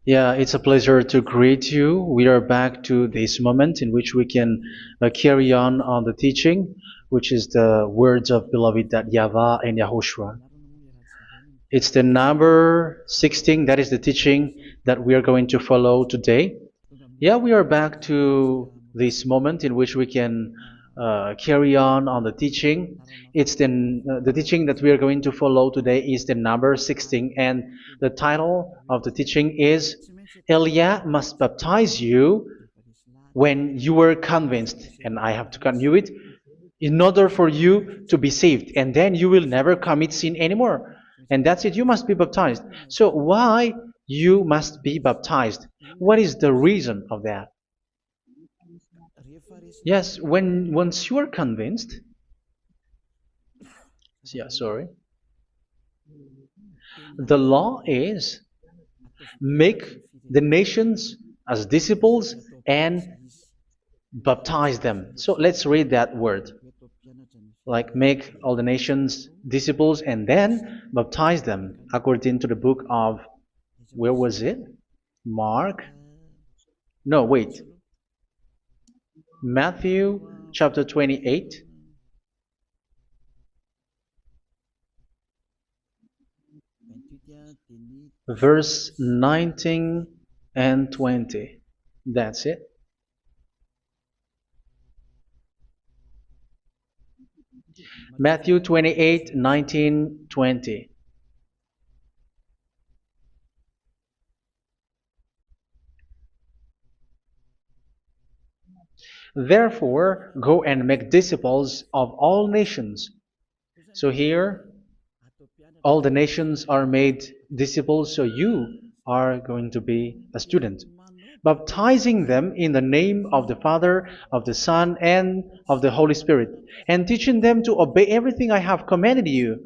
Yeah, it's a pleasure to greet you. We are back to this moment in which we can carry on the teaching, which is the words of beloved that YAHVAH and YAHOSHUA. It's the number 16, that is the teaching that we are going to follow today. Yeah, we are back to this moment in which we can carry on the teaching. It's the teaching that we are going to follow today is the number 16, and the title of the teaching is Elia must baptize you when you were convinced, and I have to continue it, in order for you to be saved, and then you will never commit sin anymore. And that's it, you must be baptized. So why you must be baptized? What is the reason of that? Yes, when once you are convinced, yeah, sorry, the law is make the nations as disciples and baptize them. So let's read that word. Like make all the nations disciples and then baptize them according to the book of, where was it? Mark? No, wait. Matthew chapter 28. Verse 19 and 20. That's it. Matthew 28, 19, 20. Therefore, go and make disciples of all nations. So here, all the nations are made disciples, so you are going to be a student. Baptizing them in the name of the Father, of the Son, and of the Holy Spirit, and teaching them to obey everything I have commanded you.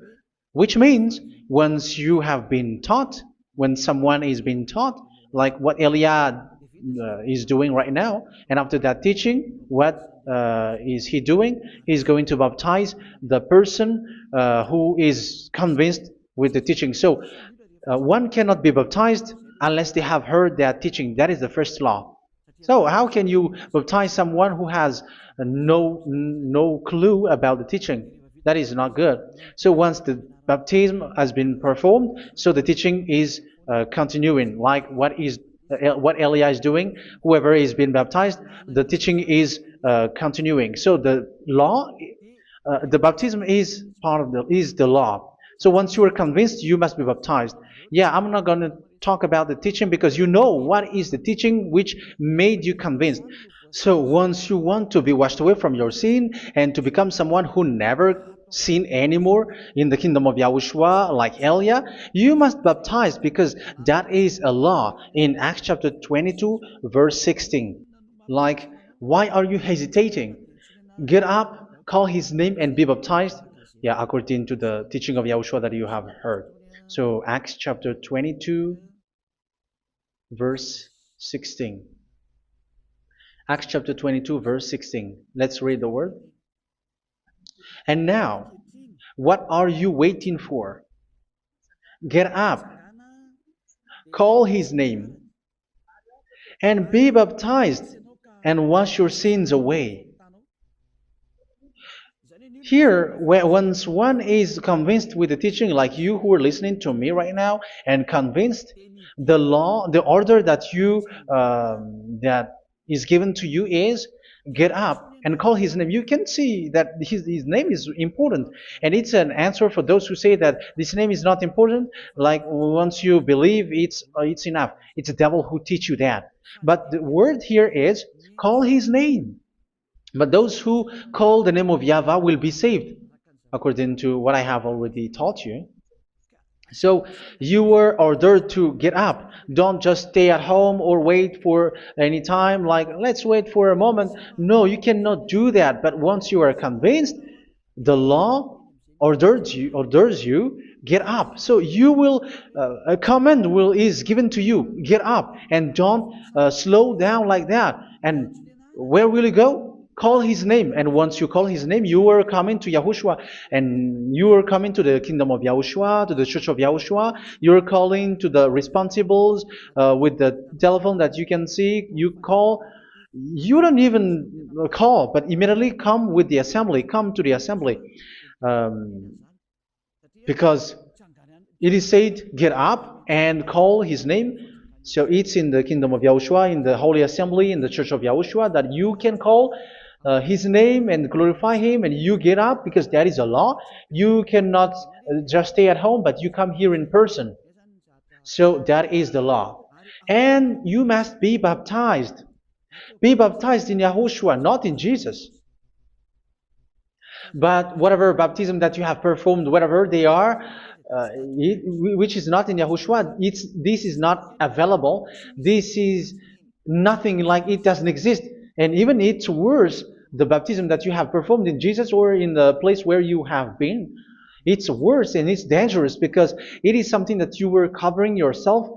Which means, once you have been taught, when someone is being taught, like what Eliad is doing right now, and after that teaching, what is he doing? He's going to baptize the person who is convinced with the teaching. So one cannot be baptized unless they have heard that teaching. That is the first law. So how can you baptize someone who has no clue about the teaching? That is not good. So once the baptism has been performed, so the teaching is continuing. Like what Elia is doing, whoever is being baptized, the teaching is continuing. So the law, the baptism is part of the law. So once you are convinced, you must be baptized. Yeah, I'm not going to talk about the teaching because you know what is the teaching which made you convinced. So once you want to be washed away from your sin and to become someone who never sin anymore in the kingdom of Yahushua, like Elia, you must baptize because that is a law in Acts chapter 22, verse 16. Like, why are you hesitating? Get up, call his name, and be baptized. Yeah, according to the teaching of Yahushua that you have heard. So Acts chapter 22, verse 16. Acts chapter 22, verse 16. Let's read the word. And now, what are you waiting for? Get up, call his name, and be baptized, and wash your sins away. Here, once one is convinced with the teaching, like you who are listening to me right now, and convinced, the law, the order that that is given to you is get up and call his name. You can see that his name is important, and it's an answer for those who say that this name is not important. Like once you believe, it's enough. It's the devil who teach you that. But the word here is call his name. But those who call the name of YAHVAH will be saved, according to what I have already taught you. So you were ordered to get up. Don't just stay at home or wait for any time, like let's wait for a moment. No, you cannot do that. But once you are convinced, the law orders you get up. So you will a command is given to you. Get up and don't slow down like that. And where will you go? call his name. And once you call his name, you are coming to Yahushua. And you are coming to the kingdom of Yahushua, to the church of Yahushua. You are calling to the responsibles with the telephone that you can see. You call. You don't even call, but immediately come with the assembly. Come to the assembly. Um, because it is said, get up and call his name. So it's in the kingdom of Yahushua, in the holy assembly, in the church of Yahushua, that you can call his name and glorify him, and you get up, because that is a law. You cannot just stay at home, but you come here in person. So that is the law. And you must be baptized. Be baptized in Yahushua, not in Jesus. But whatever baptism that you have performed, whatever they are, which is not in Yahushua, this is not available. This is nothing, like it doesn't exist. And even it's worse, the baptism that you have performed in Jesus or in the place where you have been. It's worse and it's dangerous, because it is something that you were covering yourself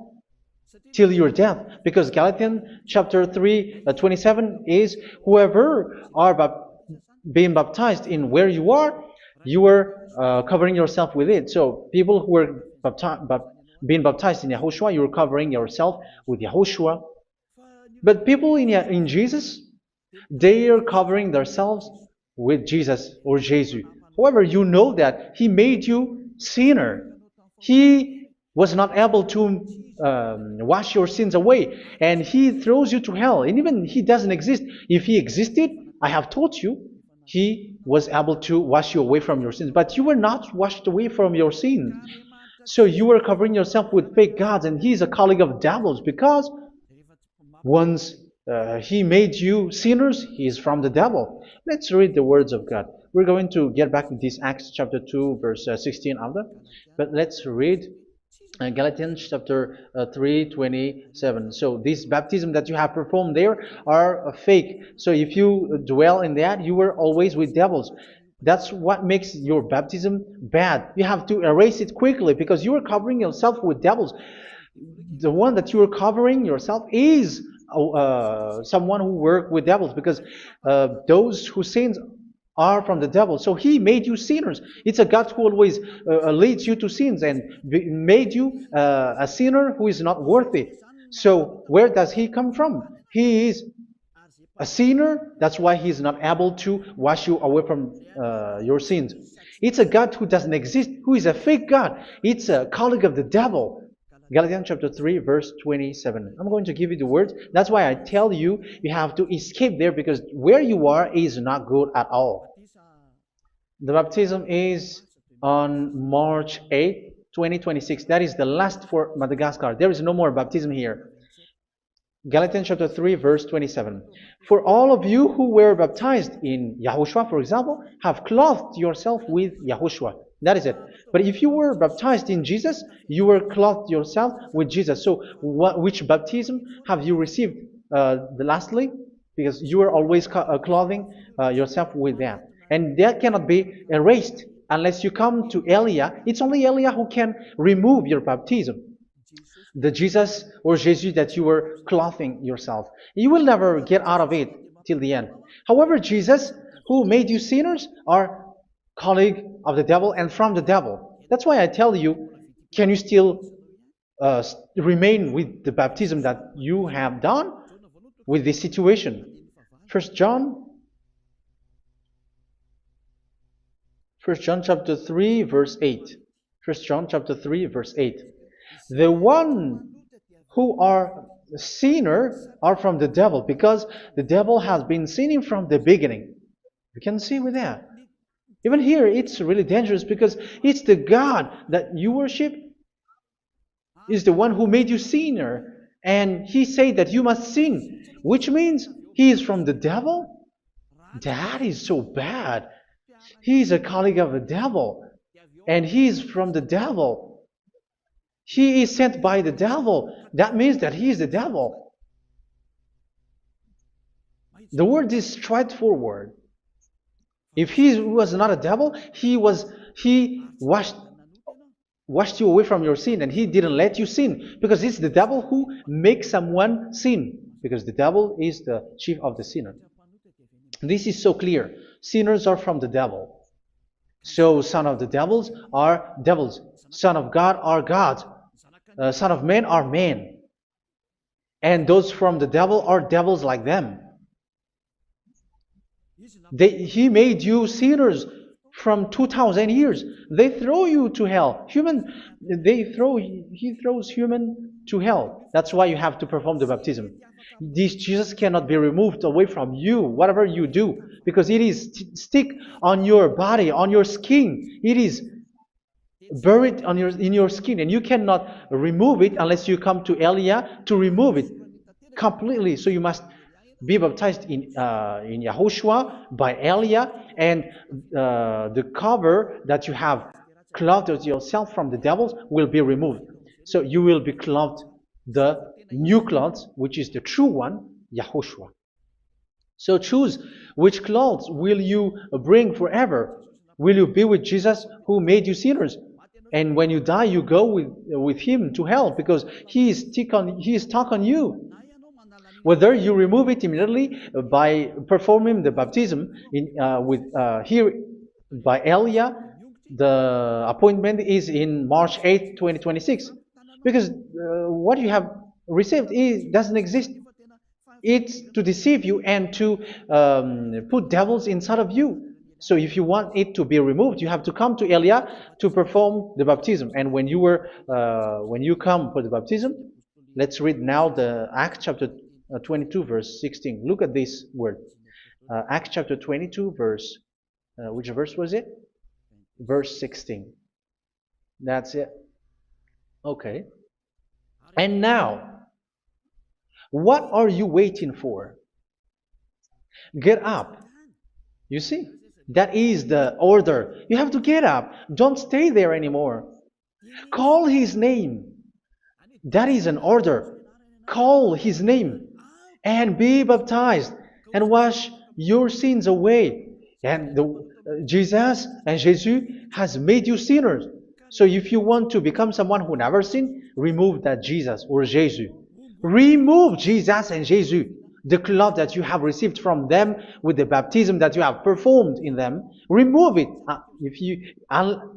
till your death. Because Galatians chapter 3, 27 is, whoever are being baptized in where you are covering yourself with it. So people who were being baptized in Yahushua, you're covering yourself with Yahushua. But people in Jesus, they are covering themselves with Jesus or Jesus. However, you know that he made you sinner. He was not able to wash your sins away, and he throws you to hell. And even he doesn't exist. If he existed, I have told you, he was able to wash you away from your sins. But you were not washed away from your sins. So you were covering yourself with fake gods, and he is a colleague of devils, because once he made you sinners, he is from the devil. Let's read the words of God. We're going to get back to this Acts chapter 2, verse 16 after. But let's read Galatians chapter 3, 27. So this baptism that you have performed there are fake. So if you dwell in that, you were always with devils. That's what makes your baptism bad. You have to erase it quickly, because you are covering yourself with devils. The one that you are covering yourself is someone who worked with devils, because those who sins are from the devil. So he made you sinners. It's a God who always leads you to sins, and made you a sinner who is not worthy. So where does he come from? He is a sinner. That's why he is not able to wash you away from your sins. It's a God who doesn't exist, who is a fake God. It's a colleague of the devil. Galatians chapter 3, verse 27. I'm going to give you the words. That's why I tell you, you have to escape there, because where you are is not good at all. The baptism is on March 8, 2026. That is the last for Madagascar. There is no more baptism here. Galatians chapter 3, verse 27. For all of you who were baptized in Yahushua, for example, have clothed yourself with Yahushua. That is it. But if you were baptized in Jesus, you were clothed yourself with Jesus. So which baptism have you received lastly? Because you are always clothing yourself with that. And that cannot be erased unless you come to Eliah. It's only Eliah who can remove your baptism. The Jesus or Jesus that you were clothing yourself. You will never get out of it till the end. However, Jesus, who made you sinners, are colleague of the devil and from the devil. That's why I tell you, can you still remain with the baptism that you have done with this situation? First John chapter 3, verse 8. First John chapter 3, verse 8. The one who are sinner are from the devil, because the devil has been sinning from the beginning. You can see with that. Even here, it's really dangerous, because it's the God that you worship is the one who made you sinner. And he said that you must sin, which means he is from the devil. That is so bad. He is a colleague of the devil. And he is from the devil. He is sent by the devil. That means that he is the devil. The word is straightforward. If he was not a devil, he washed you away from your sin, and he didn't let you sin, because it's the devil who makes someone sin, because the devil is the chief of the sinner. This is so clear. Sinners are from the devil. So son of the devils are devils. Son of God are gods. Son of men are men. And those from the devil are devils like them. He made you sinners from 2,000 years. They throw you to hell. He throws human to hell. That's why you have to perform the baptism. This Jesus cannot be removed away from you, whatever you do, because it is stick on your body, on your skin. It is buried in your skin, and you cannot remove it unless you come to Elia to remove it completely. So you must be baptized in Yahushua by Elia, and the cover that you have clothed yourself from the devils will be removed. So you will be clothed the new clothes, which is the true one, Yahushua. So choose which clothes will you bring forever. Will you be with Jesus who made you sinners? And when you die, you go with him to hell because he is stuck on you. Whether you remove it immediately by performing the baptism here by Elia, the appointment is in March 8th, 2026. Because what you have received doesn't exist. It's to deceive you and to put devils inside of you. So if you want it to be removed, you have to come to Elia to perform the baptism. And when you come for the baptism, let's read now the Acts chapter 22 verse 16. Look at this word. Acts chapter 22 verse, which verse was it? Verse 16. That's it. Okay. And now, what are you waiting for? Get up. You see, that is the order. You have to get up. Don't stay there anymore. Call his name. That is an order. Call his name and be baptized and wash your sins away. And Jesus has made you sinners. So if you want to become someone who never sinned, remove that Jesus or Jesus. Remove Jesus and Jesus, the cloth that you have received from them with the baptism that you have performed in them. Remove it.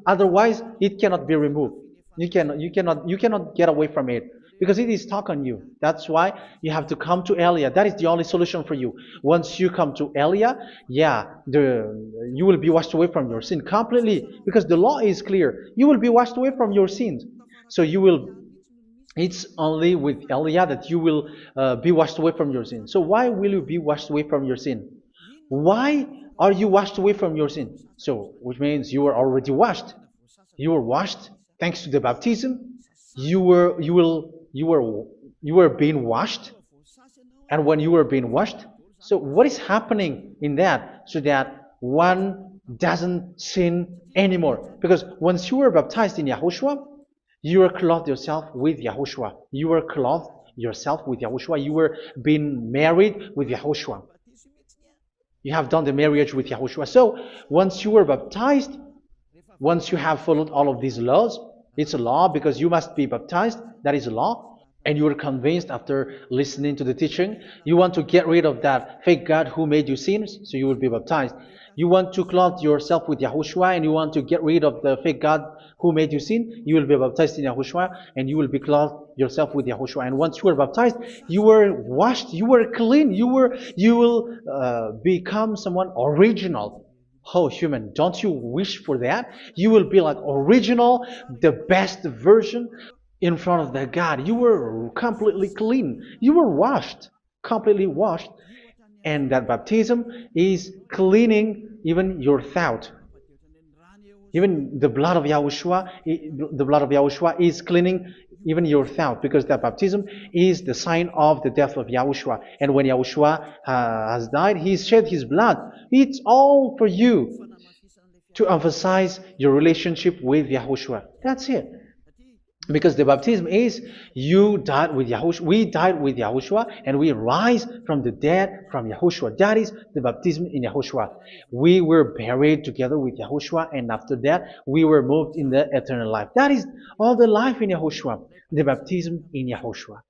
Otherwise, it cannot be removed. You cannot get away from it because it is stuck on you. That's why you have to come to Elia. That is the only solution for you. Once you come to Elia, you will be washed away from your sin completely because the law is clear. You will be washed away from your sins. So it's only with Elia that you will be washed away from your sin. So why will you be washed away from your sin? Why are you washed away from your sin? So, which means you were already washed. You were washed thanks to the baptism. You were being washed, and when you were being washed, so what is happening in that? So that one doesn't sin anymore. Because once you were baptized in Yahushua, you were clothed yourself with Yahushua. You were clothed yourself with Yahushua. You were being married with Yahushua. You have done the marriage with Yahushua. So once you were baptized, once you have followed all of these laws, it's a law because you must be baptized. That is a law. And you are convinced after listening to the teaching, you want to get rid of that fake God who made you sinners, so you will be baptized. You want to clothe yourself with Yahushua and you want to get rid of the fake God who made you sin, you will be baptized in Yahushua and you will be clothed yourself with Yahushua. And once you are baptized, you were washed, you were clean, you will become someone original. Oh, human, don't you wish for that? You will be like original, the best version in front of the God. You were completely clean. You were washed, completely washed. And that baptism is cleaning even your thought. Even the blood of Yahushua is cleaning even your thought, because that baptism is the sign of the death of Yahushua. And when Yahushua has died, he shed his blood. It's all for you to emphasize your relationship with Yahushua. That's it. Because the baptism is you died with Yahushua, we died with Yahushua, and we rise from the dead from Yahushua. That is the baptism in Yahushua. We were buried together with Yahushua, and after that we were moved in the eternal life. That is all the life in Yahushua, the baptism in Yahushua.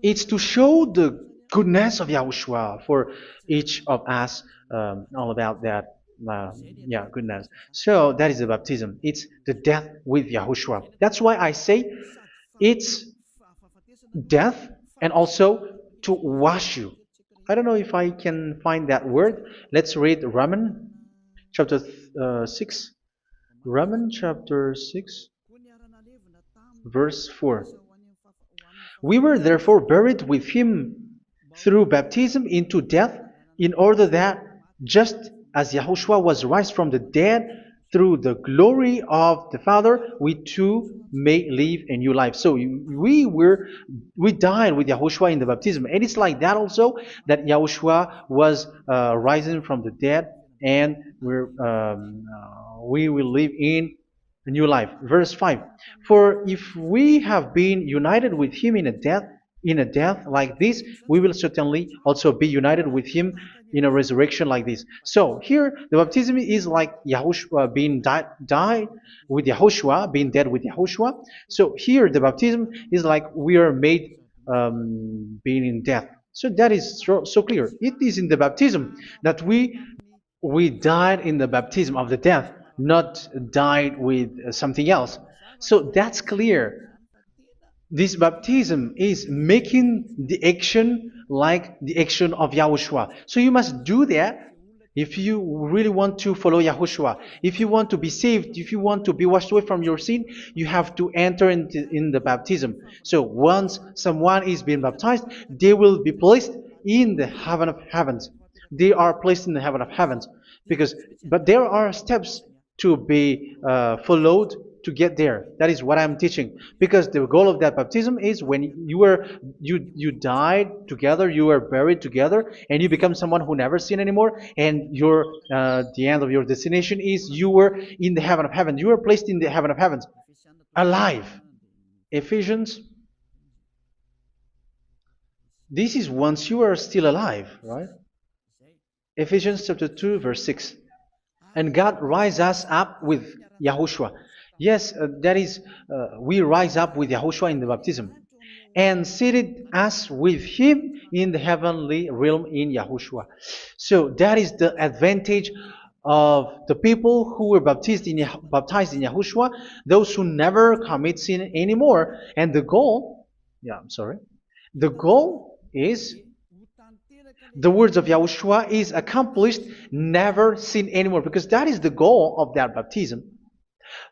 It's to show the goodness of Yahushua for each of us, all about that. Uh, yeah, goodness. So that is the baptism. It's the death with Yahushua. That's why I say it's death and also to wash you. I don't know if I can find that word. Let's read Roman chapter 6. Roman chapter 6, verse 4. We were therefore buried with him through baptism into death, in order that, just as Yahushua was raised from the dead through the glory of the Father, we too may live a new life. So we died with Yahushua in the baptism, and it's like that also that Yahushua was rising from the dead, and we will live in a new life. Verse 5. For if we have been united with him in a death like this, we will certainly also be united with him in a resurrection like this. So here the baptism is like Yahushua being died with Yahushua, being dead with Yahushua. So here the baptism is like we are made being in death. So that is so clear. It is in the baptism that we died in the baptism of the death, not died with something else. So that's clear. This baptism is making the action like the action of Yahushua. So you must do that if you really want to follow Yahushua. If you want to be saved, if you want to be washed away from your sin, you have to enter in the baptism. So once someone is being baptized, they will be placed in the heaven of heavens. They are placed in the heaven of heavens, but there are steps to be followed to get there. That is what I'm teaching. Because the goal of that baptism is when you died together, you were buried together, and you become someone who never sin anymore. And the end of your destination is you were in the heaven of heaven. You were placed in the heaven of heavens, alive. Ephesians. This is once you are still alive, right? Ephesians chapter 2, verse 6. And God rise us up with Yahushua. Yes, that is, we rise up with Yahushua in the baptism. And seated us with him in the heavenly realm in Yahushua. So that is the advantage of the people who were baptized in Yahushua, those who never commit sin anymore. And the goal, the goal is the words of Yahushua is accomplished, never sin anymore, because that is the goal of that baptism.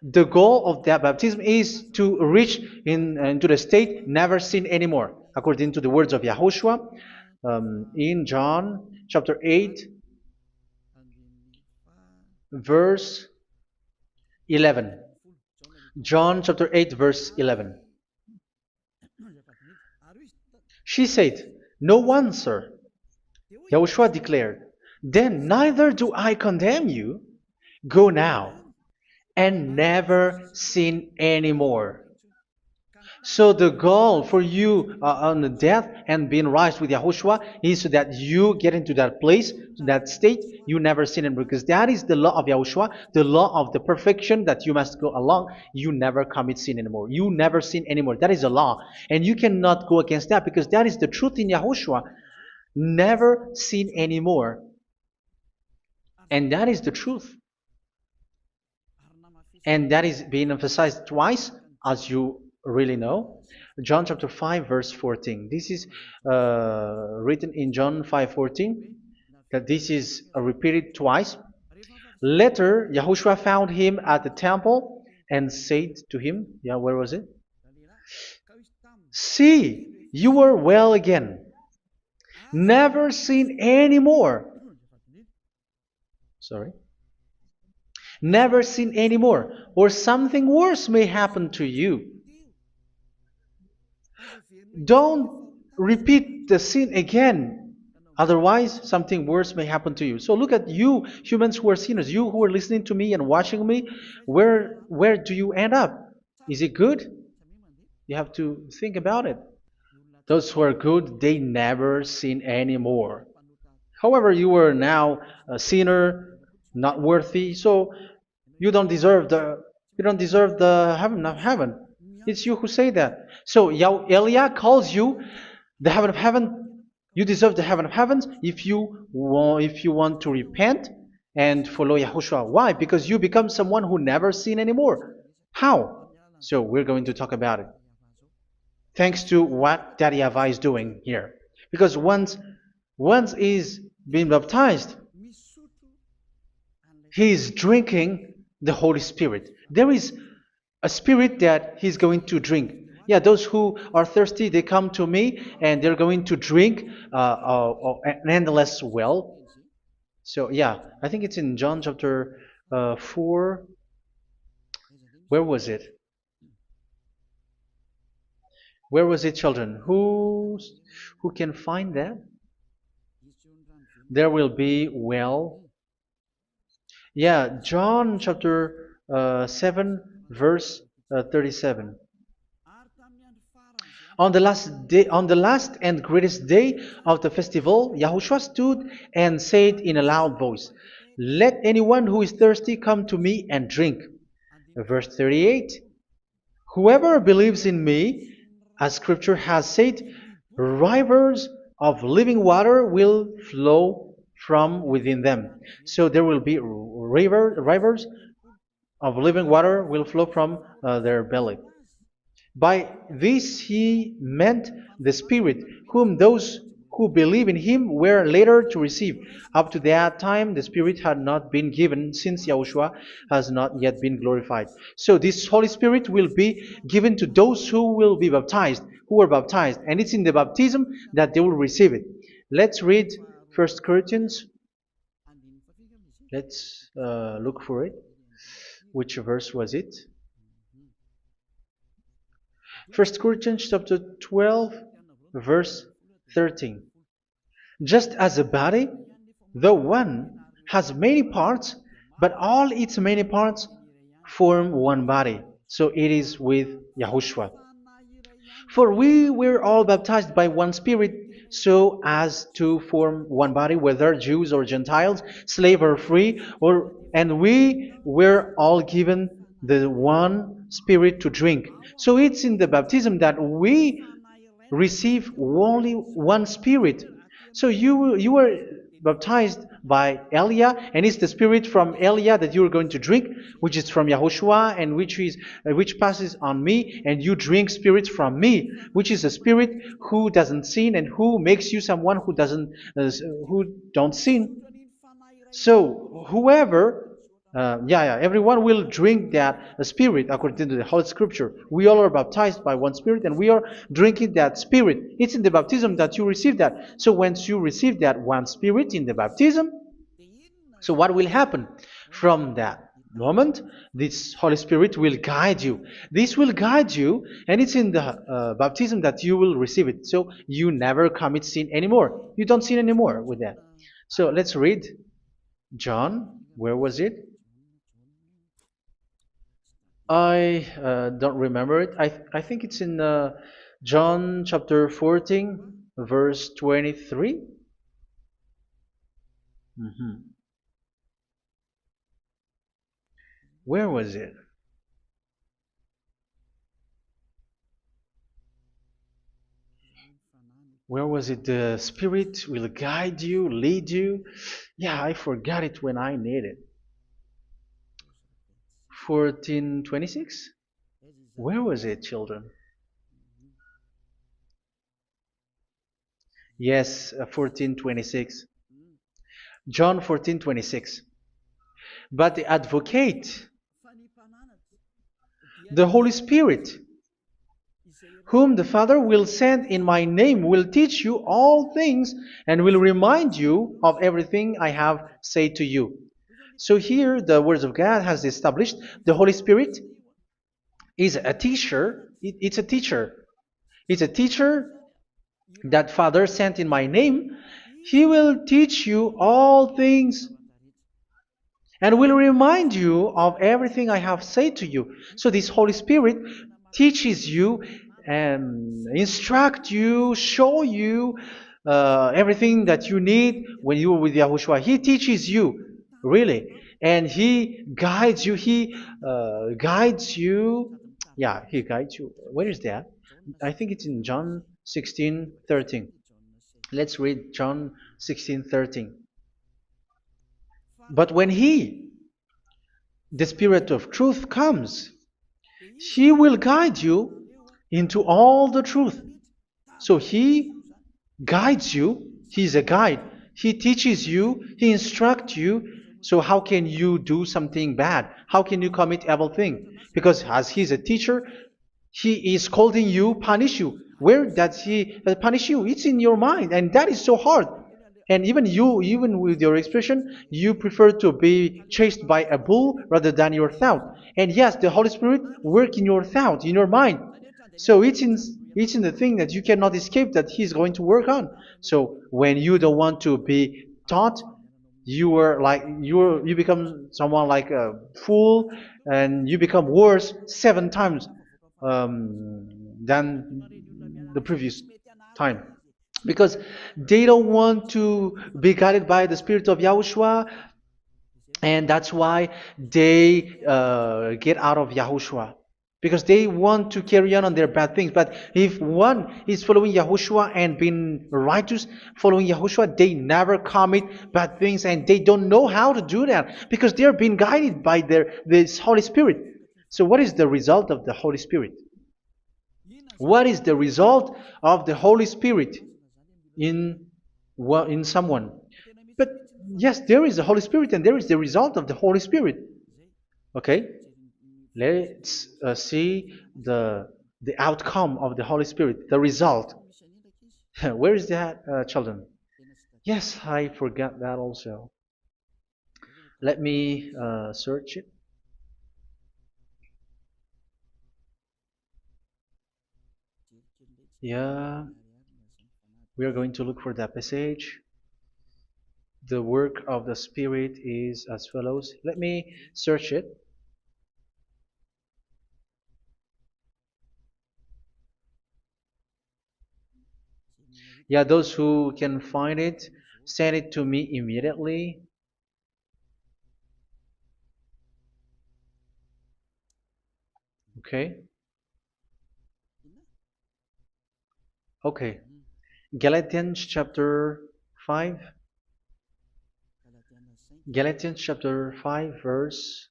The goal of that baptism is to reach into the state never sin anymore, according to the words of Yahushua in John chapter 8, verse 11. John chapter 8, verse 11. She said, "No one, sir." Yahushua declared, "Then neither do I condemn you. Go now and never sin anymore." So the goal for you on the death and being raised with Yahushua is so that you get into that place, to that state, you never sin anymore. Because that is the law of Yahushua, the law of the perfection that you must go along. You never commit sin anymore. You never sin anymore. That is a law. And you cannot go against that because that is the truth in Yahushua. Never sin anymore. And that is the truth. And that is being emphasized twice, as you really know. John chapter 5, verse 14. This is written in John 5:14, that this is repeated twice. Later, Yahushua found him at the temple and said to him, where was it? "See, you are well again. Never sin anymore." Sorry. "Never sin anymore, or something worse may happen to you." Don't repeat the sin again. Otherwise, something worse may happen to you. So look at you, humans who are sinners, you who are listening to me and watching me. Where do you end up? Is it good? You have to think about it. Those who are good, they never sin anymore. However, you are now a sinner, not worthy, so you don't deserve the heaven of heaven. It's you who say that. So Eliah calls you the heaven of heaven. You deserve the heaven of heavens if you want to repent and follow Yahushua. Why? Because you become someone who never sin anymore. How? So we're going to talk about it. Thanks to what Daddy Yahvah is doing here. Because once he's been baptized, he is drinking the Holy Spirit. There is a spirit that he's going to drink. Yeah, those who are thirsty, they come to me and they're going to drink an endless well. So, yeah, I think it's in John chapter 4. Where was it? Where was it, children? Who can find that? There will be well. Yeah, John chapter 7, verse 37. On the last and greatest day of the festival, Yahushua stood and said in a loud voice, "Let anyone who is thirsty come to me and drink." Verse 38, "Whoever believes in me, as Scripture has said, rivers of living water will flow from within them." So there will be rivers of living water will flow from their belly. By this he meant the Spirit, whom those who believe in him were later to receive. Up to that time, the Spirit had not been given, since Yahushua has not yet been glorified. So this Holy Spirit will be given to those who will be baptized, who are baptized, and it's in the baptism that they will receive it. Let's read 1 Corinthians. Let's look for it. Which verse was it? 1 Corinthians chapter 12, verse 13. Just as a body, though one, has many parts, but all its many parts form one body. So it is with Yahushua. For we were all baptized by one Spirit, so as to form one body, whether Jews or Gentiles, slave or free, and we were all given the one Spirit to drink. So it's in the baptism that we receive only one Spirit. So you were baptized by Elia, and it's the Spirit from Elia that you are going to drink, which is from Yahushua, and which passes on me, and you drink Spirit from me, which is a Spirit who doesn't sin and who makes you someone who don't sin. So whoever everyone will drink that Spirit according to the Holy Scripture. We all are baptized by one Spirit, and we are drinking that Spirit. It's in the baptism that you receive that. So once you receive that one Spirit in the baptism, so what will happen? From that moment, this Holy Spirit will guide you. This will guide you, and it's in the baptism that you will receive it. So you never commit sin anymore. You don't sin anymore with that. So let's read John. Where was it? I don't remember it. I think it's in John chapter 14, verse 23. Mhm. Where was it? Where was it? The Spirit will guide you, lead you. Yeah, I forgot it when I need it. 14:26? Where was it, children? Yes, 14:26. John 14:26. But the advocate, the Holy Spirit, whom the Father will send in my name, will teach you all things and will remind you of everything I have said to you. So here the words of God has established the Holy Spirit is a teacher. It's a teacher. It's a teacher that Father sent in my name. He will teach you all things and will remind you of everything I have said to you. So this Holy Spirit teaches you and instruct you, show you everything that you need when you are with Yahushua. He teaches you, really, and He guides you. He guides you. Yeah, He guides you. Where is that? I think it's in John 16:13. Let's read John 16:13. But when He, the Spirit of truth, comes, He will guide you into all the truth. So He guides you. He's a guide. He teaches you. He instructs you. So how can you do something bad? How can you commit evil thing? Because as He's a teacher, He is scolding you, punish you. Where does He punish you? It's in your mind, and that is so hard. And even you, even with your expression, you prefer to be chased by a bull rather than your thought. And yes, the Holy Spirit work in your thought, in your mind. So it's in the thing that you cannot escape that He's going to work on. So when you don't want to be taught, you become someone like a fool, and you become worse 7 times than the previous time, because they don't want to be guided by the Spirit of Yahushua, and that's why they get out of Yahushua, because they want to carry on their bad things. But if one is following Yahushua and being righteous, following Yahushua, they never commit bad things, and they don't know how to do that because they're being guided by this Holy Spirit. So what is the result of the Holy Spirit? What is the result of the Holy Spirit in in someone? But yes, there is the Holy Spirit, and there is the result of the Holy Spirit. Okay, let's see the outcome of the Holy Spirit, the result. Where is that, children? Yes, I forgot that also. Let me search it. Yeah, we are going to look for that passage. The work of the Spirit is as follows. Let me search it. Yeah, those who can find it, send it to me immediately. Okay. Okay. Galatians chapter 5. Galatians chapter 5, verse.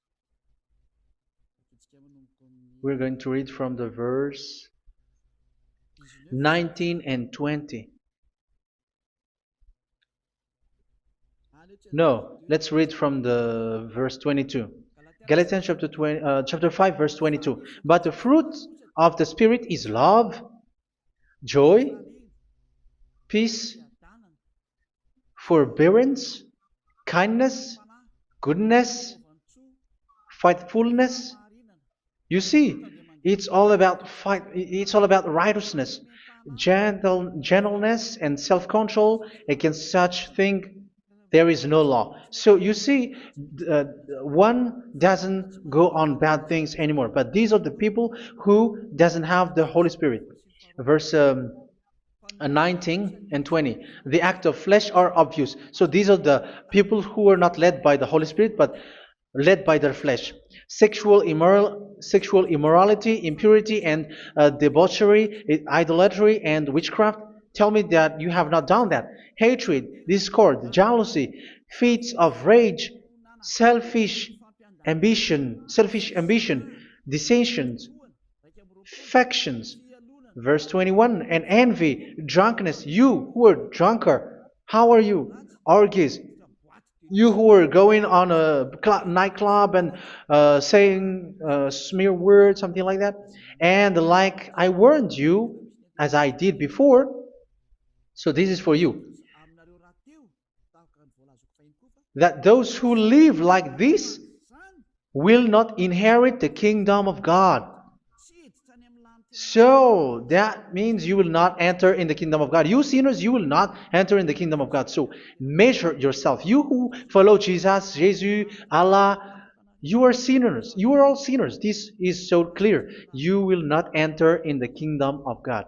We're going to read from the verse 19 and 20. No, let's read from the verse 22. Galatians chapter 5, verse 22. But the fruit of the Spirit is love, joy, peace, forbearance, kindness, goodness, faithfulness. You see, it's all about fight. It's all about righteousness, gentleness, and self-control. Against such thing, there is no law. So you see, uh, one doesn't go on bad things anymore. But these are the people who doesn't have the Holy Spirit. Verse 19 and 20. The act of flesh are obvious. So these are the people who are not led by the Holy Spirit, but led by their flesh. Sexual immorality, impurity, and debauchery, idolatry, and witchcraft. Tell me that you have not done that. Hatred, discord, jealousy, fits of rage, selfish ambition, dissensions, factions. Verse 21, and envy, drunkenness. You who are drunkard, how are you? Orgies. You who are going on a nightclub and saying smear words, something like that. And like I warned you, as I did before, so this is for you, that those who live like this will not inherit the kingdom of God. So that means you will not enter in the kingdom of God. You sinners, you will not enter in the kingdom of God. So measure yourself. You who follow Jesus, Allah, you are sinners. You are all sinners. This is so clear. You will not enter in the kingdom of God.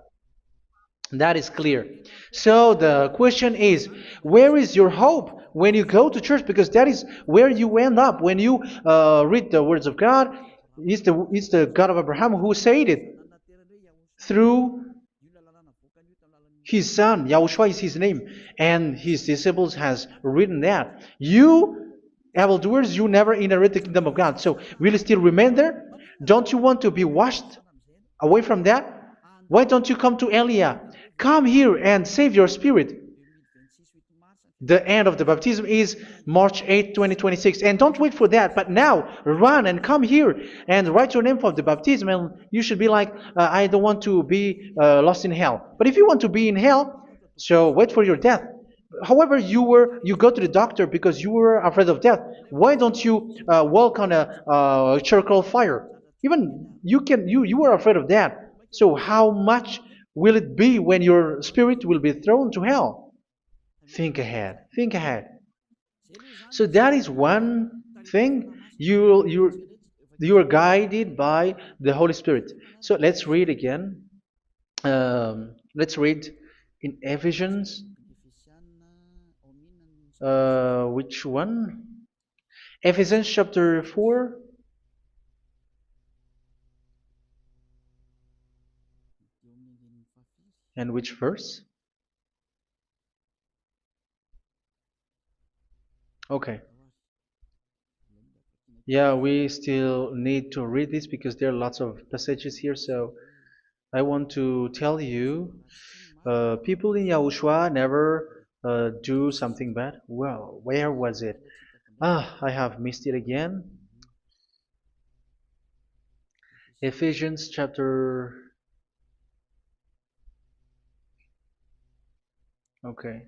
That is clear. So the question is, where is your hope when you go to church? Because that is where you end up when you read the words of God. It's the God of Abraham who said it through His son, Yahushua is his name, and his disciples has written that. You, evildoers, you never inherit the kingdom of God. So will you still remain there? Don't you want to be washed away from that? Why don't you come to Elia? Come here and save your spirit. The end of the baptism is March 8th, 2026. And don't wait for that, but now run and come here and write your name for the baptism. And you should be like, I don't want to be lost in hell. But if you want to be in hell, so wait for your death. However, you go to the doctor because you were afraid of death. Why don't you walk on a charcoal fire? Even you were afraid of that. So how much will it be when your spirit will be thrown to hell? Think ahead. Think ahead. So that is one thing. You are guided by the Holy Spirit. So let's read again. Let's read in Ephesians. Which one? Ephesians chapter 4. And which verse? Okay. Yeah, we still need to read this because there are lots of passages here. So I want to tell you, people in Yahushua never do something bad. Well, where was it? I have missed it again. Ephesians chapter. Okay.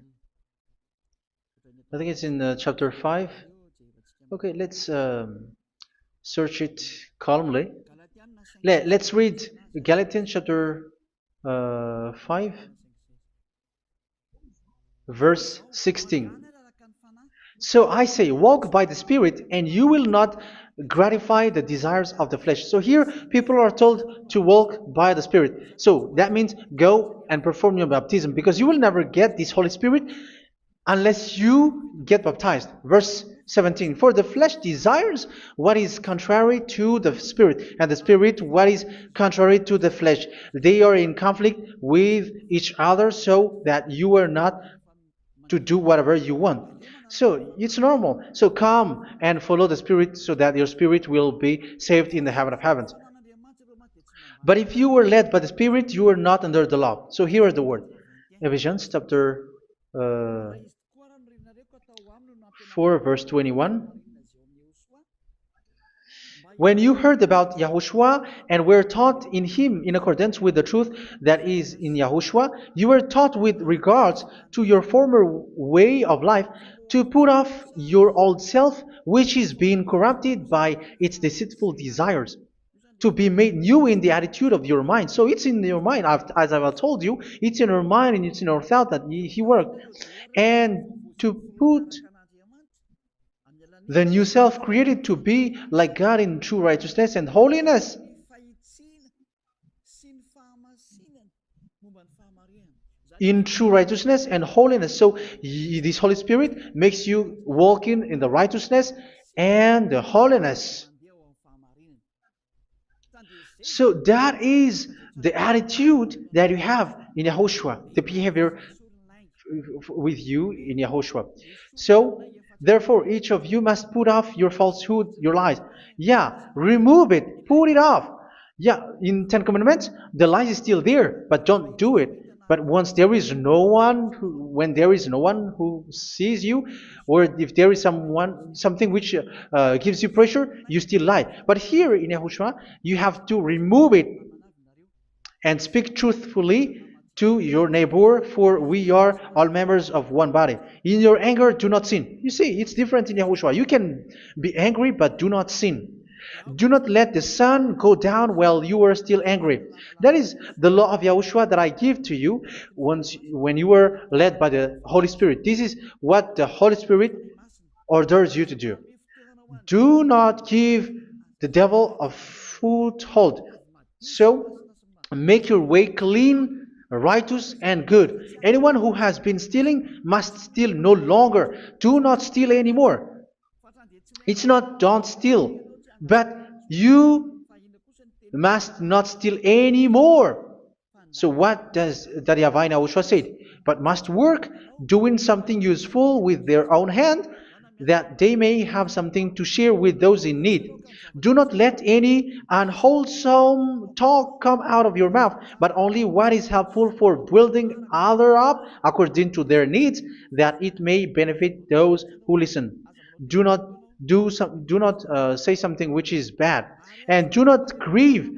I think it's in chapter 5. Okay, let's search it calmly. Let's read Galatians chapter 5, verse 16. So I say, walk by the Spirit, and you will not gratify the desires of the flesh. So here, people are told to walk by the Spirit. So that means go and perform your baptism, because you will never get this Holy Spirit unless you get baptized. Verse 17. For the flesh desires what is contrary to the Spirit, and the Spirit what is contrary to the flesh. They are in conflict with each other, so that you are not to do whatever you want. So it's normal. So come and follow the Spirit so that your spirit will be saved in the heaven of heavens. But if you were led by the Spirit, you are not under the law. So here are the word. Ephesians chapter 4 verse 21. When you heard about Yahushua and were taught in him in accordance with the truth that is in Yahushua, you were taught with regards to your former way of life to put off your old self, which is being corrupted by its deceitful desires, to be made new in the attitude of your mind. So it's in your mind, as I've told you, it's in your mind and it's in your thought that he worked. And to put the new self created to be like God in true righteousness and holiness. In true righteousness and holiness. So this Holy Spirit makes you walk in the righteousness and the holiness. So that is the attitude that you have in Yahushua, the behavior with you in Yahushua. So therefore, each of you must put off your falsehood, your lies. Yeah, remove it, put it off. Yeah, in Ten Commandments, the lies is still there, but don't do it. But once there is no one, when there is no one who sees you, or if there is something which gives you pressure, you still lie. But here in Yahushua, you have to remove it and speak truthfully to your neighbor, for we are all members of one body. In your anger, do not sin. You see, it's different in Yahushua. You can be angry, but do not sin. Do not let the sun go down while you are still angry. That is the law of Yahushua that I give to you when you were led by the Holy Spirit. This is what the Holy Spirit orders you to do. Do not give the devil a foothold. So, make your way clean, righteous, and good. Anyone who has been stealing must steal no longer. Do not steal anymore. It's not don't steal, but you must not steal anymore. So what does the YAHVAH in YAHOSHUA say? But must work doing something useful with their own hand, that they may have something to share with those in need. Do not let any unwholesome talk come out of your mouth, but only what is helpful for building other up according to their needs, that it may benefit those who listen. Do not do not say something which is bad, and do not grieve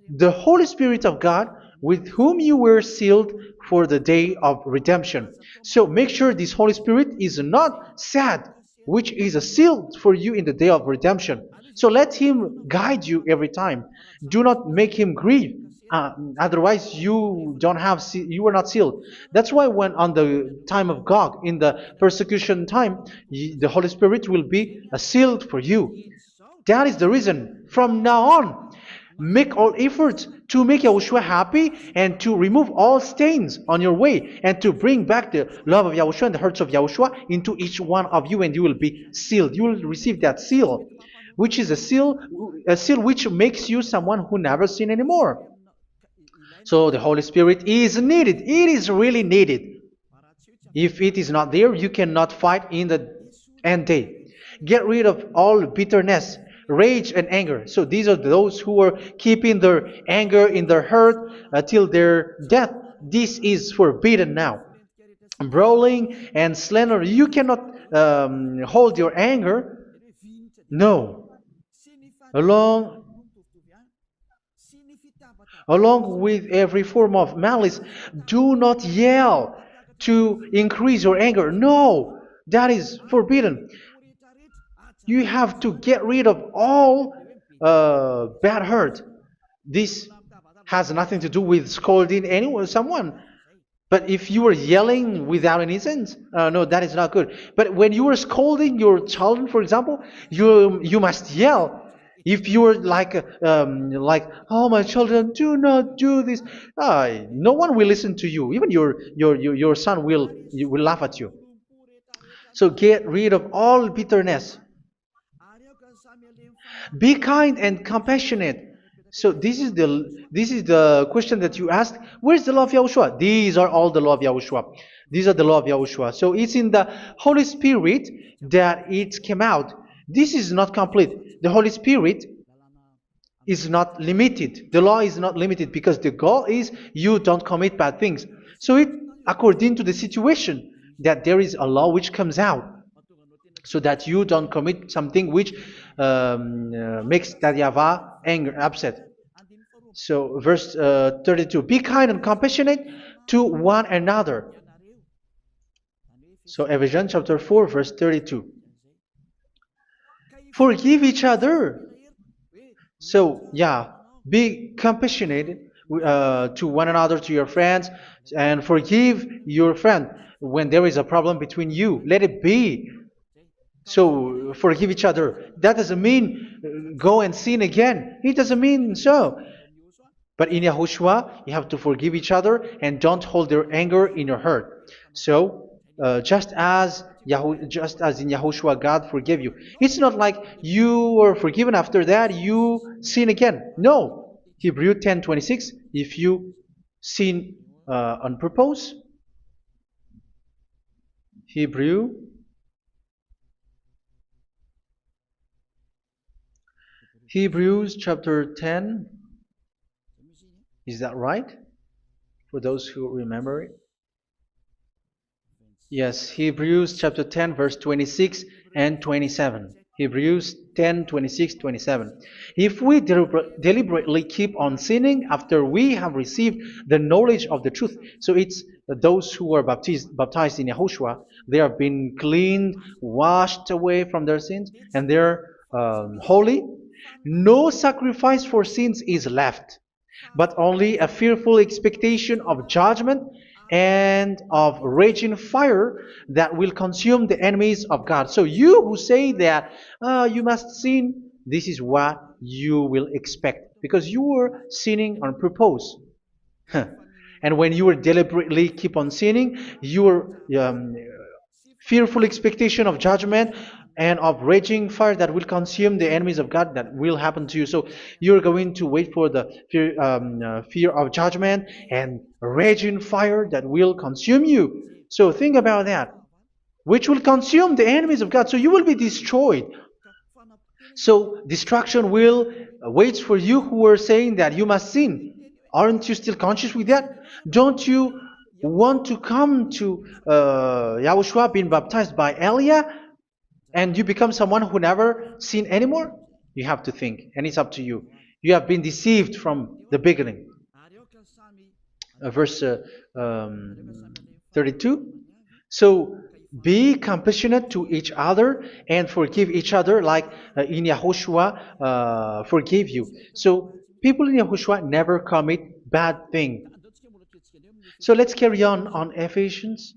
the Holy Spirit of God, with whom you were sealed for the day of redemption. So make sure this Holy Spirit is not sad, which is a seal for you in the day of redemption. So let Him guide you every time. Do not make Him grieve. Otherwise, you are not sealed. That's why when on the time of God, in the persecution time, the Holy Spirit will be a sealed for you. That is the reason. From now on, make all efforts to make Yahushua happy and to remove all stains on your way and to bring back the love of Yahushua and the hearts of Yahushua into each one of you, and you will be sealed. You will receive that seal, which is a seal which makes you someone who never sin anymore. So the Holy Spirit is needed. It is really needed. If it is not there, you cannot fight in the end day. Get rid of all bitterness, rage, and anger. So these are those who are keeping their anger in their heart till their death. This is forbidden now. Brawling and slander. You cannot hold your anger. No. Along Along with every form of malice, do not yell to increase your anger. No, that is forbidden. You have to get rid of all bad hurt. This has nothing to do with scolding anyone, someone. But if you are yelling without any sense, no, that is not good. But when you are scolding your children, for example, you must yell. If you are like, oh my children, do not do this, no one will listen to you. Even your son will laugh at you. So get rid of all bitterness. Be kind and compassionate. So this is the question that you asked. Where's the law of Yahushua? These are all the law of Yahushua. These are the law of Yahushua. So it's in the Holy Spirit that it came out. This is not complete. The Holy Spirit is not limited. The law is not limited because the goal is you don't commit bad things. So it according to the situation that there is a law which comes out, so that you don't commit something which makes that YAHVAH angry, upset. So verse 32, be kind and compassionate to one another. So Ephesians chapter 4 verse 32. Forgive each other. So yeah, be compassionate to one another, to your friends, and forgive your friend when there is a problem between you. Let it be. So forgive each other. That doesn't mean go and sin again. It doesn't mean so. But in Yahushua, you have to forgive each other and don't hold their anger in your heart. So just as in Yahushua, God forgive you. It's not like you were forgiven after that you sin again. No. Hebrew 10:26. If you sin on purpose, Hebrews chapter 10. Is that right? For those who remember it? Yes, Hebrews chapter 10 verse 26 and 27. Hebrews 10, 26, 27. If we deliberately keep on sinning after we have received the knowledge of the truth, so it's those who are baptized in Yahushua, they have been cleaned, washed away from their sins, and they're holy. No sacrifice for sins is left, but only a fearful expectation of judgment and of raging fire that will consume the enemies of God. So you who say that you must sin, this is what you will expect, because you were sinning on purpose. And when you were deliberately keep on sinning, you were fearful expectation of judgment and of raging fire that will consume the enemies of God that will happen to you. So you're going to wait for the fear of judgment and raging fire that will consume you. So think about that, which will consume the enemies of God. So you will be destroyed. So destruction will wait for you who are saying that you must sin. Aren't you still conscious with that? Don't you want to come to Yahushua being baptized by Elia and you become someone who never sin anymore? You have to think, and it's up to you. You have been deceived from the beginning. Verse 32. So be compassionate to each other and forgive each other like in Yahushua forgave you. So people in Yahushua never commit bad thing. So let's carry on Ephesians.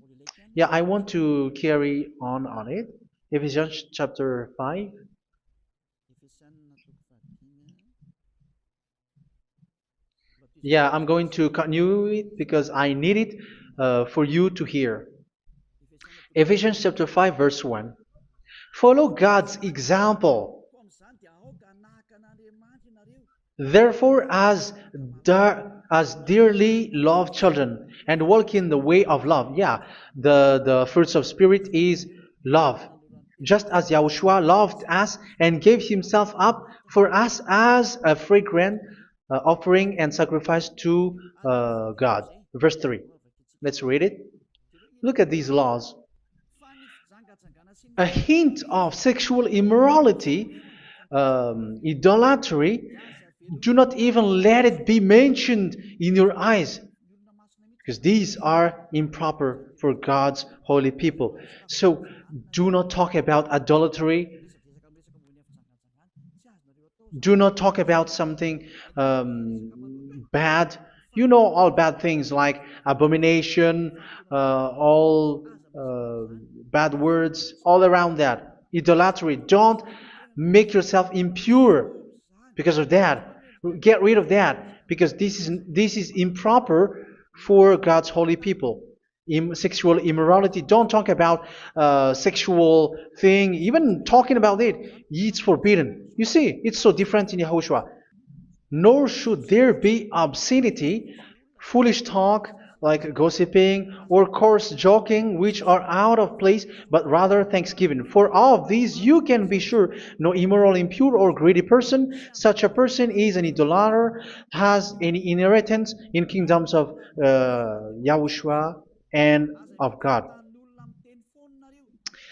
Yeah, I want to carry on it. Ephesians chapter 5. Yeah, I'm going to continue it because I need it for you to hear. Ephesians chapter 5 verse 1. Follow God's example. Therefore, as dearly loved children, and walk in the way of love. Yeah, the fruits of spirit is love. Just as Yahushua loved us and gave himself up for us as a fragrant offering and sacrifice to God. Verse 3. Let's read it. Look at these laws. A hint of sexual immorality, idolatry, do not even let it be mentioned in your eyes, because these are improper for God's holy people. So do not talk about idolatry. Do not talk about something bad. You know all bad things like abomination, all bad words, all around that. Idolatry. Don't make yourself impure because of that. Get rid of that because this is improper for God's holy people. Sexual immorality. Don't talk about sexual thing. Even talking about it, it's forbidden. You see, it's so different in Yahushua. Nor should there be obscenity, foolish talk like gossiping or coarse joking, which are out of place, but rather thanksgiving. For of these you can be sure: no immoral, impure, or greedy person, such a person is an idolater, has any inheritance in kingdoms of Yahushua and of God.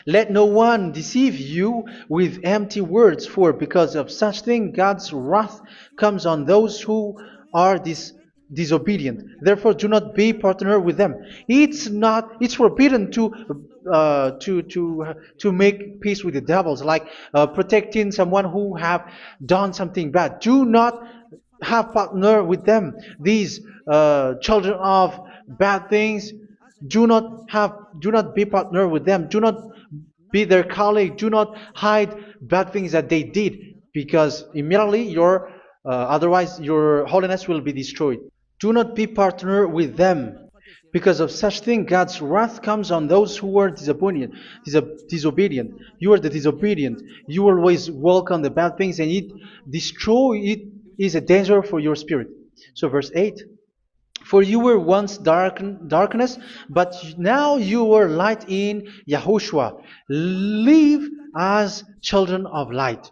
Let no one deceive you with empty words, for because of such thing God's wrath comes on those who are disobedient. Therefore, do not be partner with them. It's forbidden to make peace with the devils, like protecting someone who have done something bad. Do not have partner with them. These children of bad things, do not be partner with them. Do not be their colleague. Do not hide bad things that they did, because immediately otherwise your holiness will be destroyed. Do not be partner with them. Because of such thing, God's wrath comes on those who are disobedient. You are the disobedient. You always walk on the bad things, and it is a danger for your spirit. So verse 8. For you were once darkness, but now you are light in Yahushua. Live as children of light.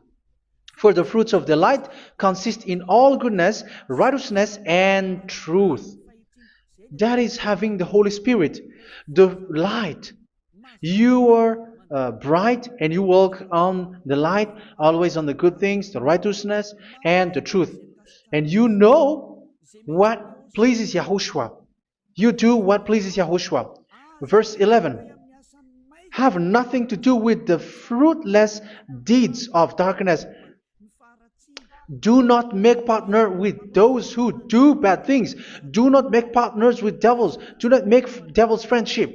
For the fruits of the light consist in all goodness, righteousness, and truth. That is having the Holy Spirit, the light. You are bright and you walk on the light, always on the good things, the righteousness, and the truth. And you know what pleases Yahushua. You do what pleases Yahushua. Verse 11. Have nothing to do with the fruitless deeds of darkness. Do not make partner with those who do bad things. Do not make partners with devils. Do not make devils friendship.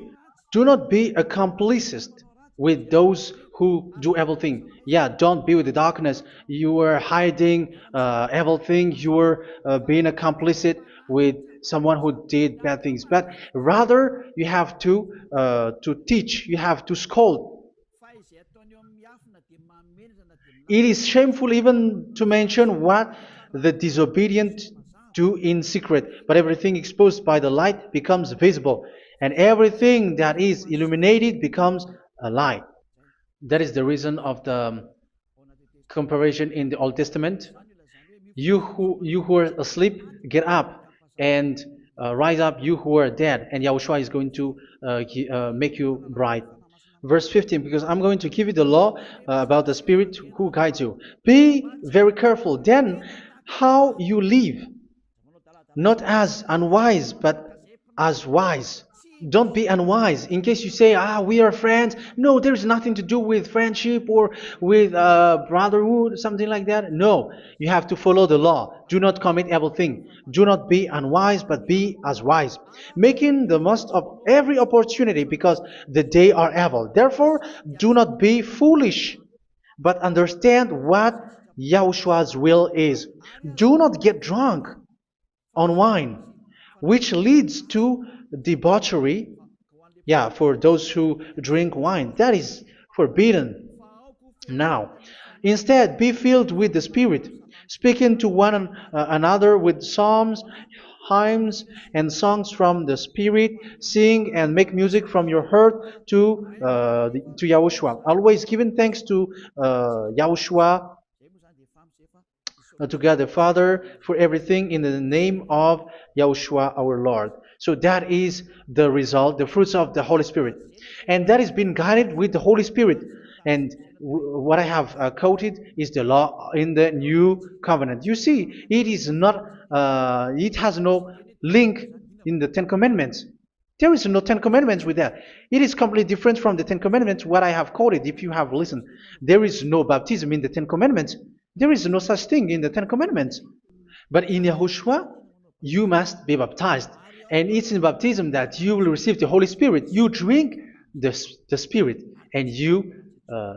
Do not be accomplices with those who do evil thing. Yeah, don't be with the darkness. You are hiding evil thing. You are being a complicit with someone who did bad things, but rather you have to teach, you have to scold. It is shameful even to mention what the disobedient do in secret, but everything exposed by the light becomes visible, and everything that is illuminated becomes a light. That is the reason of the comparison in the Old Testament. You who are asleep, get up and rise up, you who are dead, and Yahushua is going to make you bright. Verse 15, because I'm going to give you the law about the Spirit who guides you. Be very careful then how you live, not as unwise, but as wise. Don't be unwise. In case you say, we are friends. No, there's nothing to do with friendship or with brotherhood, something like that. No, you have to follow the law. Do not commit evil thing. Do not be unwise, but be as wise, making the most of every opportunity, because the day are evil. Therefore, do not be foolish, but understand what Yahushua's will is. Do not get drunk on wine, which leads to debauchery. Yeah, for those who drink wine, that is forbidden now. Instead, be filled with the Spirit, speaking to one another with psalms, hymns, and songs from the Spirit. Sing and make music from your heart to Yahushua. Always giving thanks to Yahushua, to God the Father, for everything in the name of Yahushua our Lord. So that is the result, the fruits of the Holy Spirit. And that is being guided with the Holy Spirit. And what I have quoted is the law in the new covenant. You see, it is not, it has no link in the Ten Commandments. There is no Ten Commandments with that. It is completely different from the Ten Commandments, what I have quoted, if you have listened. There is no baptism in the Ten Commandments. There is no such thing in the Ten Commandments. But in Yahushua, you must be baptized. And it's in baptism that you will receive the Holy Spirit. You drink the Spirit, and you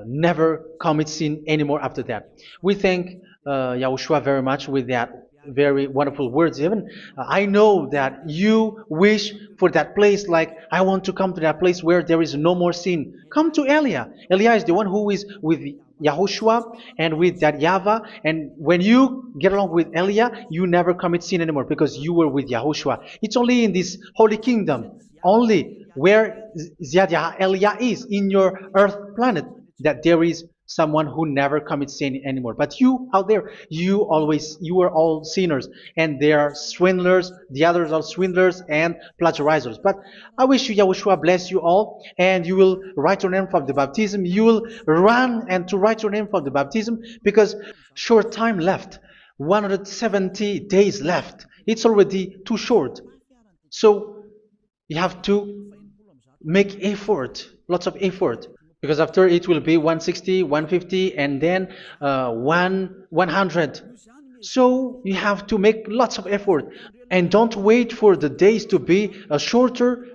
never commit sin anymore after that. We thank Yahushua very much with that very wonderful words. Even I know that you wish for that place, like I want to come to that place where there is no more sin. Come to Elia. Elia is the one who is with Yahushua and with that YAHVAH. And when you get along with Elia, you never commit sin anymore because you were with Yahushua. It's only in this holy kingdom, only where Ziad Elia is, in your earth planet, that there is someone who never commits sin anymore. But you out there, you are all sinners, and they are swindlers. The others are swindlers and plagiarizers. But I wish you, Yahushua, bless you all, and you will write your name for the baptism. You will run and to write your name for the baptism, because short time left, 170 days left. It's already too short. So you have to make effort, lots of effort, because after it will be 160, 150, and then 100. So you have to make lots of effort, and don't wait for the days to be shorter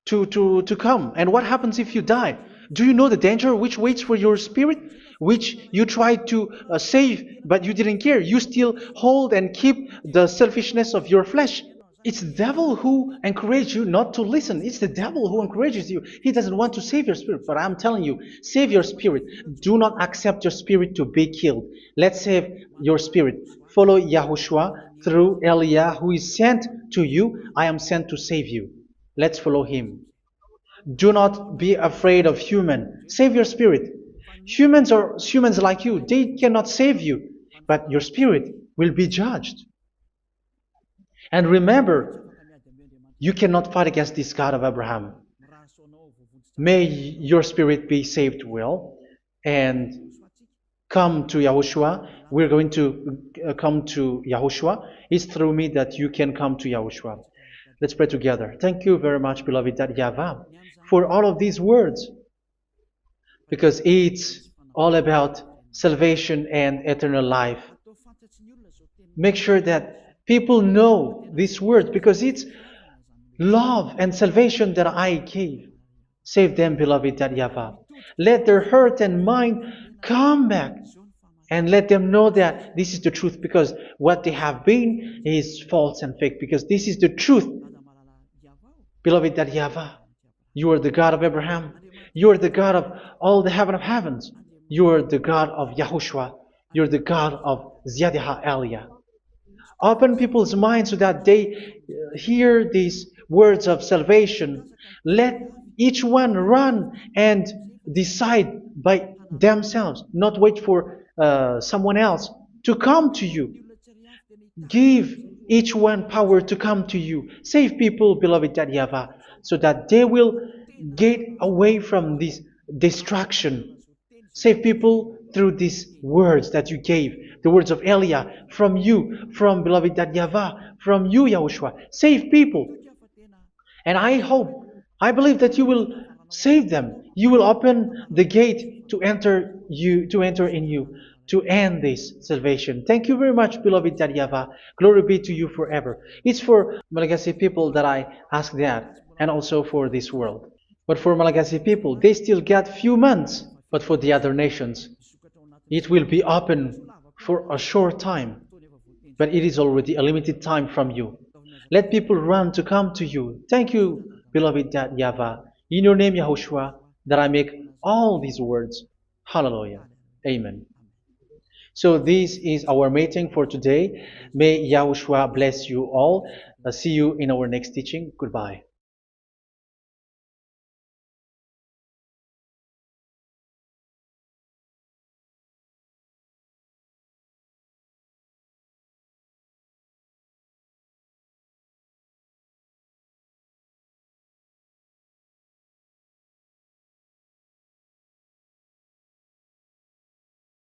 to come. And what happens if you die? Do you know the danger which waits for your spirit, which you tried to save, but you didn't care? You still hold and keep the selfishness of your flesh. It's the devil who encourages you not to listen. It's the devil who encourages you. He doesn't want to save your spirit. But I'm telling you, save your spirit. Do not accept your spirit to be killed. Let's save your spirit. Follow Yahushua through Elia, who is sent to you. I am sent to save you. Let's follow him. Do not be afraid of human. Save your spirit. Humans are humans like you. They cannot save you. But your spirit will be judged. And remember, you cannot fight against this God of Abraham. May your spirit be saved well and come to Yahushua. We're going to come to Yahushua. It's through me that you can come to Yahushua. Let's pray together. Thank you very much, beloved YAHVAH, for all of these words, because it's all about salvation and eternal life. Make sure that people know these words, because it's love and salvation that I gave. Save them, beloved YAHVAH. Let their heart and mind come back And let them know that this is the truth, because what they have been is false and fake, because this is the truth. Beloved, that YAHVAH, you are the God of Abraham. You are the God of all the heaven of heavens. You are the God of YAHOSHUA. You are the God of Ziyadiha Aliyah. Open people's minds so that they hear these words of salvation. Let each one run and decide by themselves, not wait for someone else to come to you. Give each one power to come to you. Save people, beloved YAHVAH, so that they will get away from this destruction. Save people through these words that you gave, the words of Elia, from you, from beloved YAHVAH, from you, Yahushua. Save people. And I hope, I believe that you will save them. You will open the gate to enter in you, to end this salvation. Thank you very much, beloved YAHVAH. Glory be to you forever. It's for Malagasy people that I ask that, and also for this world. But for Malagasy people, they still got few months. But for the other nations, it will be open for a short time. But it is already a limited time from you. Let people run to come to you. Thank you, beloved YAHVAH. In your name, Yahushua, that I make all these words. Hallelujah. Amen. So this is our meeting for today. May Yahushua bless you all. See you in our next teaching. Goodbye.